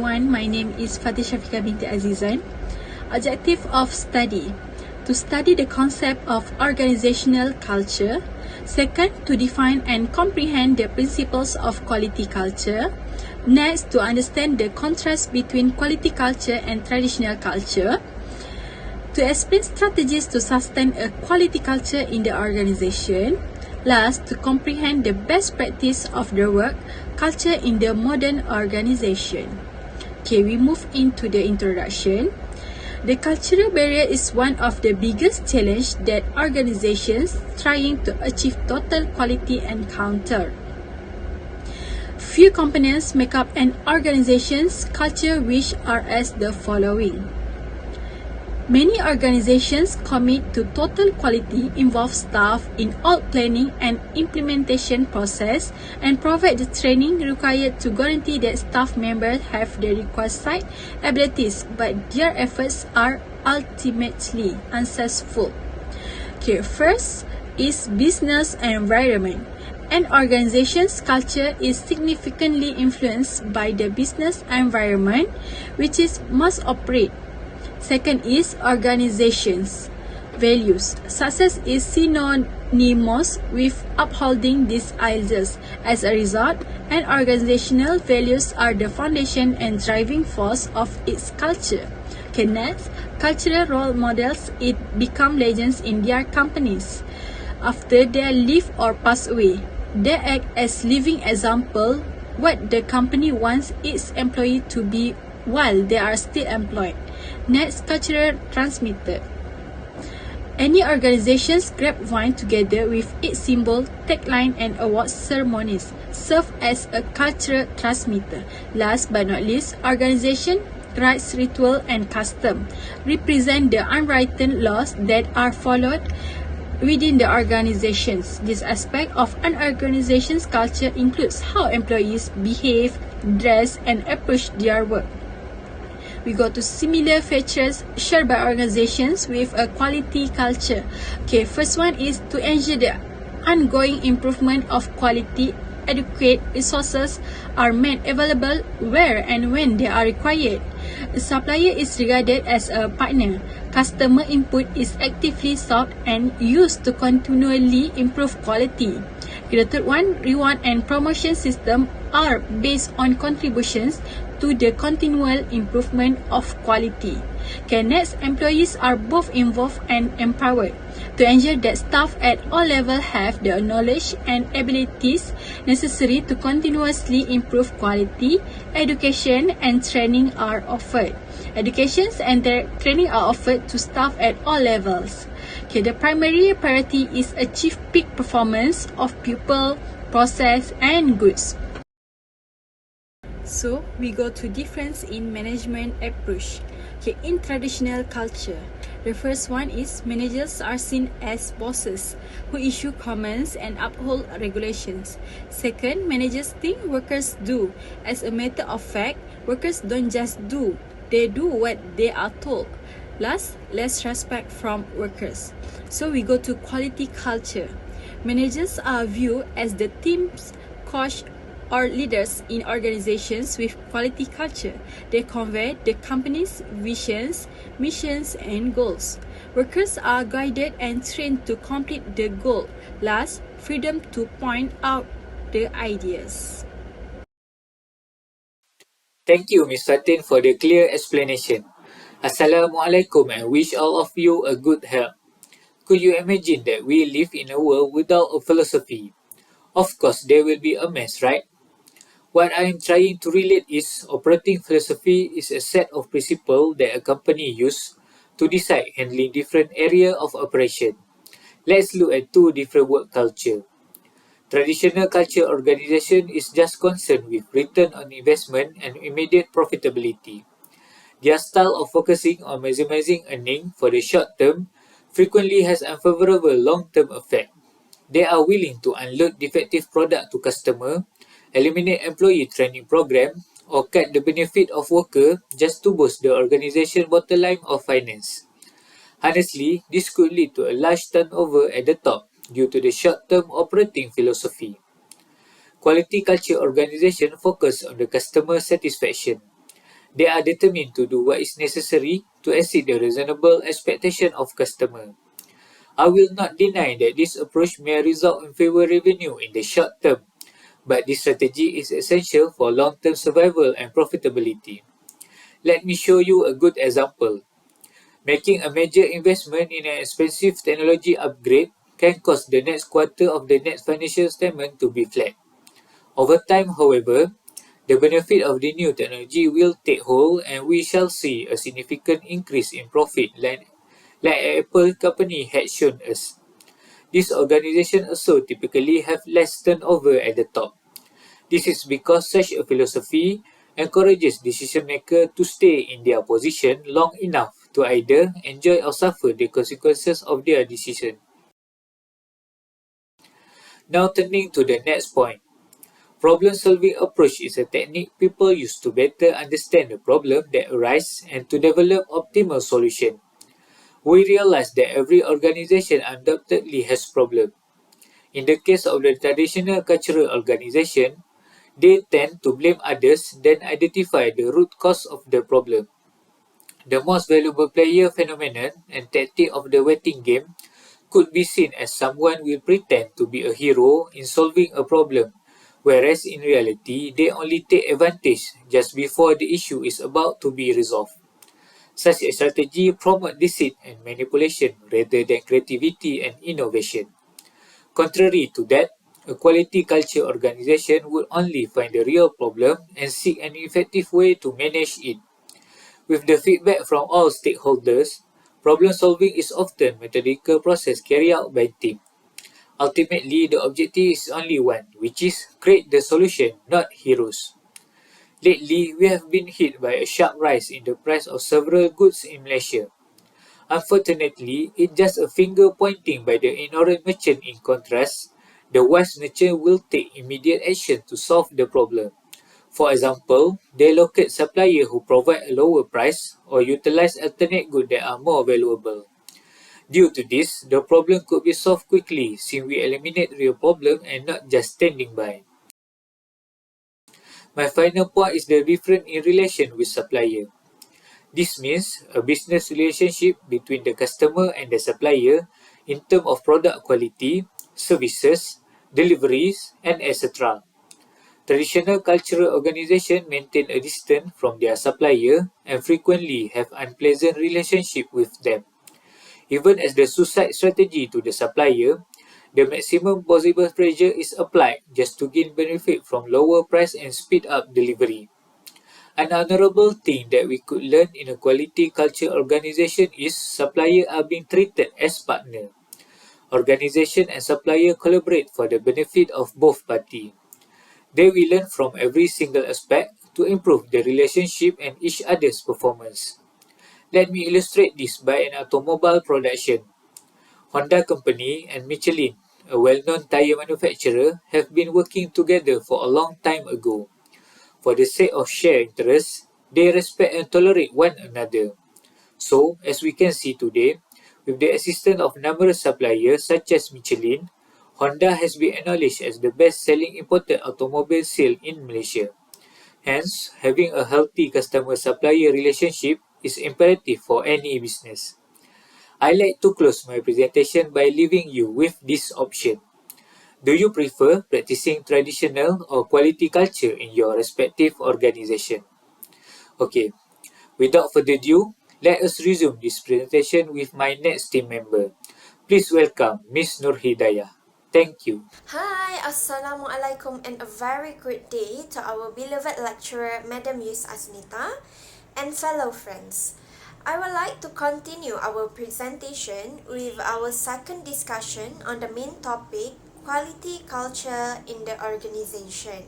everyone, my name is Fatin Syafiqah binti Azizan. Objective of study: to study the concept of organizational culture. Second, to define and comprehend the principles of quality culture. Next, to understand the contrast between quality culture and traditional culture. To explain strategies to sustain a quality culture in the organization. Last, to comprehend the best practice of the work culture in the modern organization. Okay, we move into the introduction. The cultural barrier is one of the biggest challenges that organizations trying to achieve total quality encounter. Few components make up an organization's culture, which are as the following. Many organizations commit to total quality, involve staff in all planning and implementation process, and provide the training required to guarantee that staff members have the requisite abilities, but their efforts are ultimately unsuccessful. Okay, first is business environment. An organization's culture is significantly influenced by the business environment which it must operate. Second is organizations. Values. Success is synonymous with upholding these ideals. As a result, an organizational values are the foundation and driving force of its culture. Okay, next, cultural role models become legends in their companies. After they leave or pass away, they act as living example what the company wants its employee to be while they are still employed. Next, cultural transmitter. Any organization's grapevine together with its symbol, tagline and award ceremonies serve as a cultural transmitter. Last but not least, organization rites, ritual and custom represent the unwritten laws that are followed within the organizations. This aspect of an organization's culture includes how employees behave, dress and approach their work. We go to similar features shared by organizations with a quality culture. Okay, first one is to ensure the ongoing improvement of quality. Adequate resources are made available where and when they are required. The supplier is regarded as a partner. Customer input is actively sought and used to continually improve quality. The third one, reward and promotion system are based on contributions to the continual improvement of quality. Okay, next, employees are both involved and empowered to ensure that staff at all levels have the knowledge and abilities necessary to continuously improve quality. Education and training are offered. Education and training are offered to staff at all levels. Okay, the primary priority is achieve peak performance of people, process and goods. So, we go to difference in management approach. Okay, in traditional culture, the first one is managers are seen as bosses who issue commands and uphold regulations. Second, managers think workers do. As a matter of fact, workers don't just do, they do what they are told. Last, less respect from workers. So we go to quality culture. Managers are viewed as the team's coach or leaders in organizations with quality culture. They convey the company's visions, missions, and goals. Workers are guided and trained to complete the goal. Last, freedom to point out the ideas. Thank you, Ms. Fatin, for the clear explanation. Assalamualaikum and wish all of you a good health. Could you imagine that we live in a world without a philosophy? Of course, there will be a mess, right? What I am trying to relate is operating philosophy is a set of principles that a company uses to decide handling different areas of operation. Let's look at two different work culture. Traditional culture organization is just concerned with return on investment and immediate profitability. Their style of focusing on maximizing earning for the short term frequently has unfavorable long-term effect. They are willing to unload defective product to customer, eliminate employee training program, or cut the benefit of worker just to boost the organization bottom line of finance. Honestly, this could lead to a large turnover at the top due to the short-term operating philosophy. Quality culture organization focus on the customer satisfaction. They are determined to do what is necessary to exceed the reasonable expectation of customer. I will not deny that this approach may result in fewer revenue in the short term, but this strategy is essential for long-term survival and profitability. Let me show you a good example. Making a major investment in an expensive technology upgrade can cause the next quarter of the next financial statement to be flat. Over time, however, the benefit of the new technology will take hold and we shall see a significant increase in profit like Apple company had shown us. These organizations also typically have less turnover at the top. This is because such a philosophy encourages decision makers to stay in their position long enough to either enjoy or suffer the consequences of their decision. Now turning to the next point. Problem-solving approach is a technique people use to better understand the problem that arises and to develop optimal solution. We realize that every organization undoubtedly has problems. In the case of the traditional cultural organization, they tend to blame others than identify the root cause of the problem. The most valuable player phenomenon and tactic of the waiting game could be seen as someone will pretend to be a hero in solving a problem, whereas in reality they only take advantage just before the issue is about to be resolved. Such a strategy promotes deceit and manipulation rather than creativity and innovation. Contrary to that, a quality culture organization would only find the real problem and seek an effective way to manage it. With the feedback from all stakeholders, problem solving is often a methodical process carried out by team. Ultimately, the objective is only one, which is create the solution, not heroes. Lately, we have been hit by a sharp rise in the price of several goods in Malaysia. Unfortunately, it's just a finger pointing by the ignorant merchant. In contrast, the wise merchant will take immediate action to solve the problem. For example, they locate suppliers who provide a lower price or utilize alternate goods that are more valuable. Due to this, the problem could be solved quickly since we eliminate real problem and not just standing by. My final point is the difference in relation with supplier. This means a business relationship between the customer and the supplier in terms of product quality, services, deliveries, and etc. Traditional cultural organizations maintain a distance from their supplier and frequently have unpleasant relationship with them. Even as the suicide strategy to the supplier, the maximum possible pressure is applied just to gain benefit from lower price and speed up delivery. An honorable thing that we could learn in a quality culture organization is suppliers are being treated as partners. Organization and supplier collaborate for the benefit of both parties. They will learn from every single aspect to improve the relationship and each other's performance. Let me illustrate this by an automobile production. Honda Company and Michelin, a well-known tire manufacturer, have been working together for a long time ago. For the sake of shared interests, they respect and tolerate one another. So, as we can see today, with the assistance of numerous suppliers such as Michelin, Honda has been acknowledged as the best-selling imported automobile sale in Malaysia. Hence, having a healthy customer-supplier relationship is imperative for any business. I like to close my presentation by leaving you with this option. Do you prefer practicing traditional or quality culture in your respective organization? Okay, without further ado, let us resume this presentation with my next team member. Please welcome Miss Nurhidayah. Thank you. Hi, Assalamualaikum and a very good day to our beloved lecturer, Madam AZNITA, and fellow friends. I would like to continue our presentation with our second discussion on the main topic, quality culture in the organization.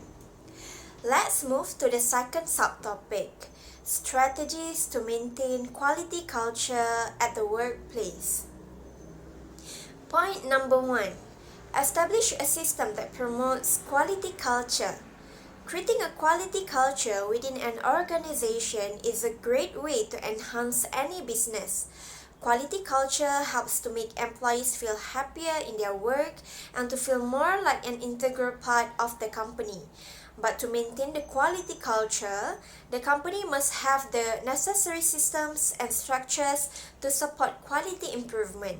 Let's move to the second subtopic, strategies to maintain quality culture at the workplace. Point number 1. Establish a system that promotes quality culture. Creating a quality culture within an organization is a great way to enhance any business. Quality culture helps to make employees feel happier in their work and to feel more like an integral part of the company. But to maintain the quality culture, the company must have the necessary systems and structures to support quality improvement.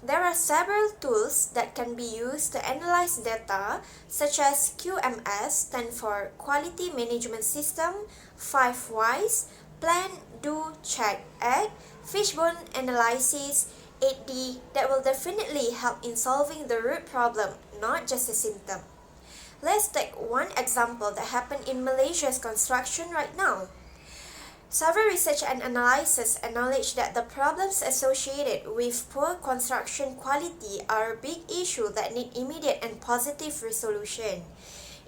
There are several tools that can be used to analyze data, such as QMS, stand for Quality Management System, 5 Whys, Plan, Do, Check, Act, Fishbone Analysis, 8D, that will definitely help in solving the root problem, not just a symptom. Let's take one example that happened in Malaysia's construction right now. Several research and analysis acknowledge that the problems associated with poor construction quality are a big issue that need immediate and positive resolution.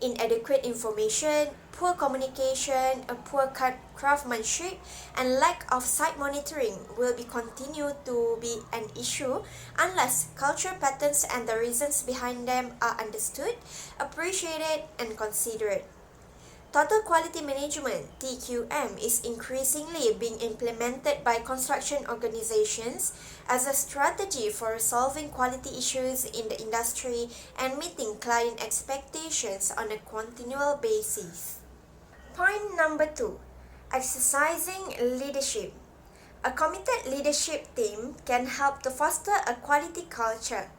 Inadequate information, poor communication, a poor craftsmanship, and lack of site monitoring will be continued to be an issue unless culture patterns and the reasons behind them are understood, appreciated, and considered. Total Quality Management (TQM) is increasingly being implemented by construction organizations as a strategy for resolving quality issues in the industry and meeting client expectations on a continual basis. Point number 2. Exercising leadership. A committed leadership team can help to foster a quality culture.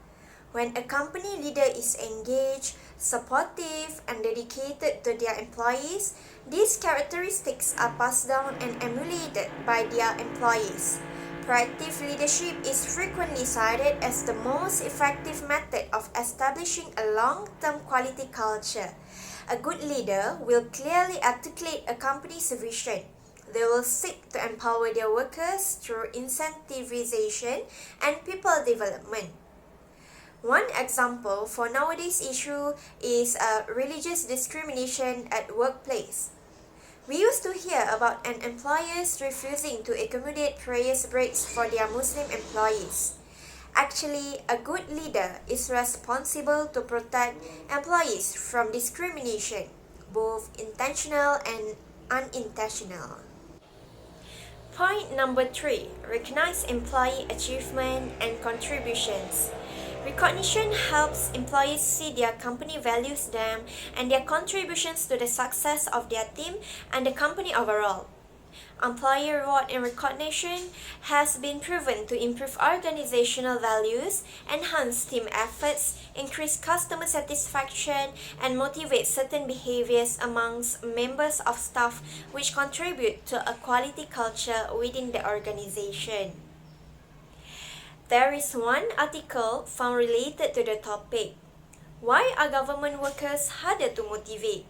When a company leader is engaged, supportive, and dedicated to their employees, these characteristics are passed down and emulated by their employees. Proactive leadership is frequently cited as the most effective method of establishing a long-term quality culture. A good leader will clearly articulate a company's vision. They will seek to empower their workers through incentivization and people development. One example for nowadays issue is religious discrimination at workplace. We used to hear about an employers refusing to accommodate prayers breaks for their Muslim employees. Actually, a good leader is responsible to protect employees from discrimination, both intentional and unintentional. Point number 3. Recognize employee achievement and contributions. Recognition helps employees see their company values them and their contributions to the success of their team and the company overall. Employee reward and recognition has been proven to improve organizational values, enhance team efforts, increase customer satisfaction, and motivate certain behaviors amongst members of staff, which contribute to a quality culture within the organization. There is one article found related to the topic. Why are government workers harder to motivate?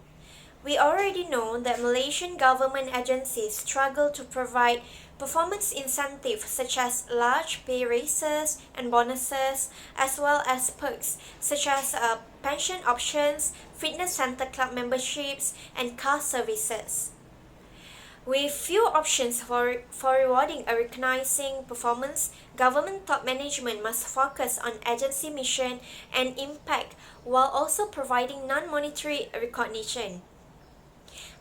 We already know that Malaysian government agencies struggle to provide performance incentives such as large pay raises and bonuses, as well as perks such as pension options, fitness center club memberships, and car services. With few options for rewarding a recognizing performance, government top management must focus on agency mission and impact while also providing non-monetary recognition.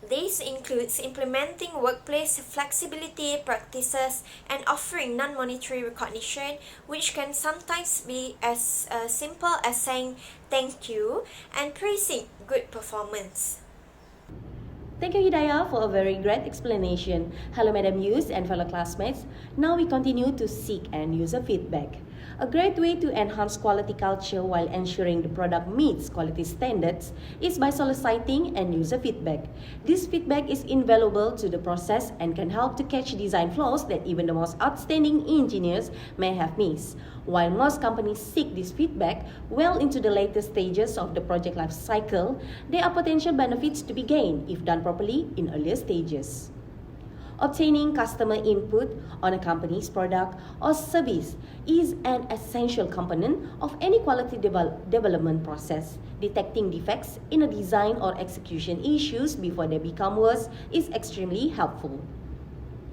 This includes implementing workplace flexibility practices and offering non-monetary recognition, which can sometimes be as simple as saying thank you and praising good performance. Thank you, Hidayah, for a very great explanation. Hello, Madam Yus and fellow classmates. Now we continue to seek end user feedback. A great way to enhance quality culture while ensuring the product meets quality standards is by soliciting end user feedback. This feedback is invaluable to the process and can help to catch design flaws that even the most outstanding engineers may have missed. While most companies seek this feedback well into the later stages of the project life cycle, there are potential benefits to be gained if done properly in earlier stages. Obtaining customer input on a company's product or service is an essential component of any quality development process. Detecting defects in a design or execution issues before they become worse is extremely helpful.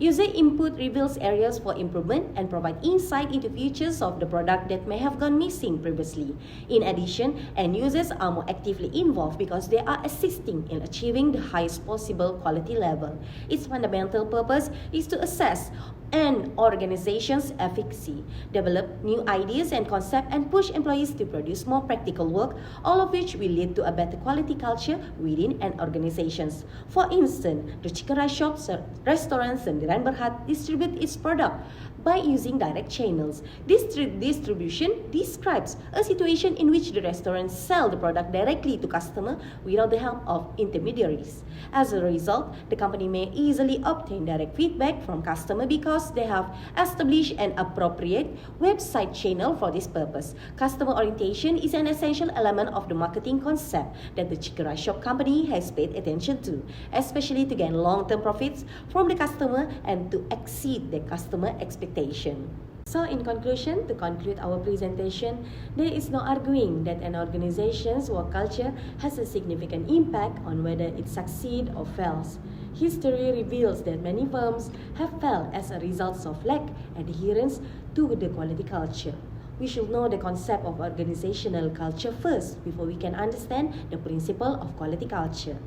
User input reveals areas for improvement and provide insight into features of the product that may have gone missing previously. In addition, end users are more actively involved because they are assisting in achieving the highest possible quality level. Its fundamental purpose is to assess and organization's efficacy, develop new ideas and concepts, and push employees to produce more practical work, all of which will lead to a better quality culture within an organization. For instance, the chicken rice shops, restaurants, and Berhad distribute its product by using direct channels. This distribution describes a situation in which the restaurants sell the product directly to customer without the help of intermediaries. As a result, the company may easily obtain direct feedback from customer because they have established an appropriate website channel for this purpose. Customer orientation is an essential element of the marketing concept that the chicken rice shop company has paid attention to, especially to gain long-term profits from the customer and to exceed the customer expectation. So in conclusion, to conclude our presentation, there is no arguing that an organization's work culture has a significant impact on whether it succeeds or fails. History reveals that many firms have failed as a result of lack adherence to the quality culture. We should know the concept of organizational culture first before we can understand the principle of quality culture.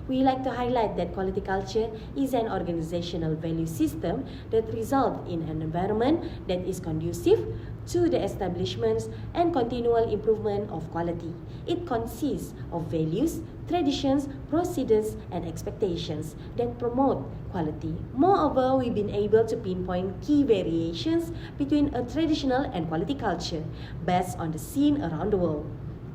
We like to highlight that quality culture is an organizational value system that results in an environment that is conducive to the establishments and continual improvement of quality. It consists of values, traditions, procedures, and expectations that promote quality. Moreover, we've been able to pinpoint key variations between a traditional and quality culture based on the scene around the world.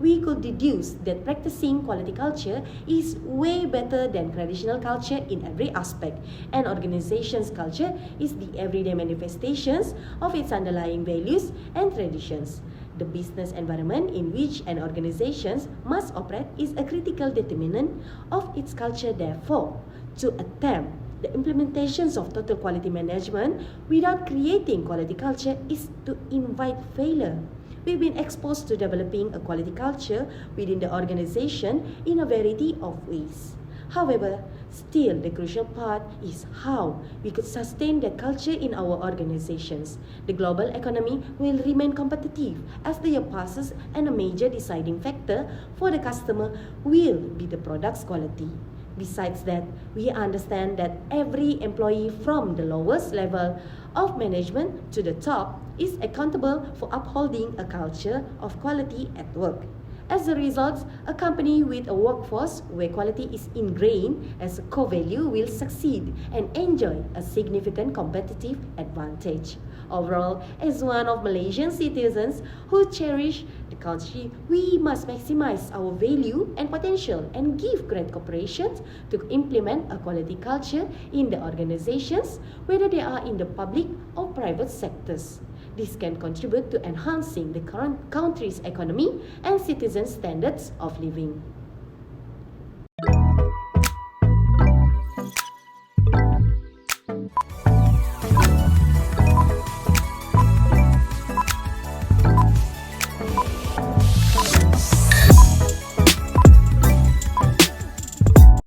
We could deduce that practicing quality culture is way better than traditional culture in every aspect. An organization's culture is the everyday manifestations of its underlying values and traditions. The business environment in which an organization must operate is a critical determinant of its culture. Therefore, to attempt the implementations of total quality management without creating quality culture is to invite failure. We've been exposed to developing a quality culture within the organization in a variety of ways. However, still the crucial part is how we could sustain that culture in our organizations. The global economy will remain competitive as the year passes, and a major deciding factor for the customer will be the product's quality. Besides that, we understand that every employee from the lowest level of management to the top is accountable for upholding a culture of quality at work. As a result, a company with a workforce where quality is ingrained as a core value will succeed and enjoy a significant competitive advantage. Overall, as one of Malaysian citizens who cherish the country, we must maximize our value and potential and give great cooperation to implement a quality culture in the organizations, whether they are in the public or private sectors. This can contribute to enhancing the current country's economy and citizens' standards of living.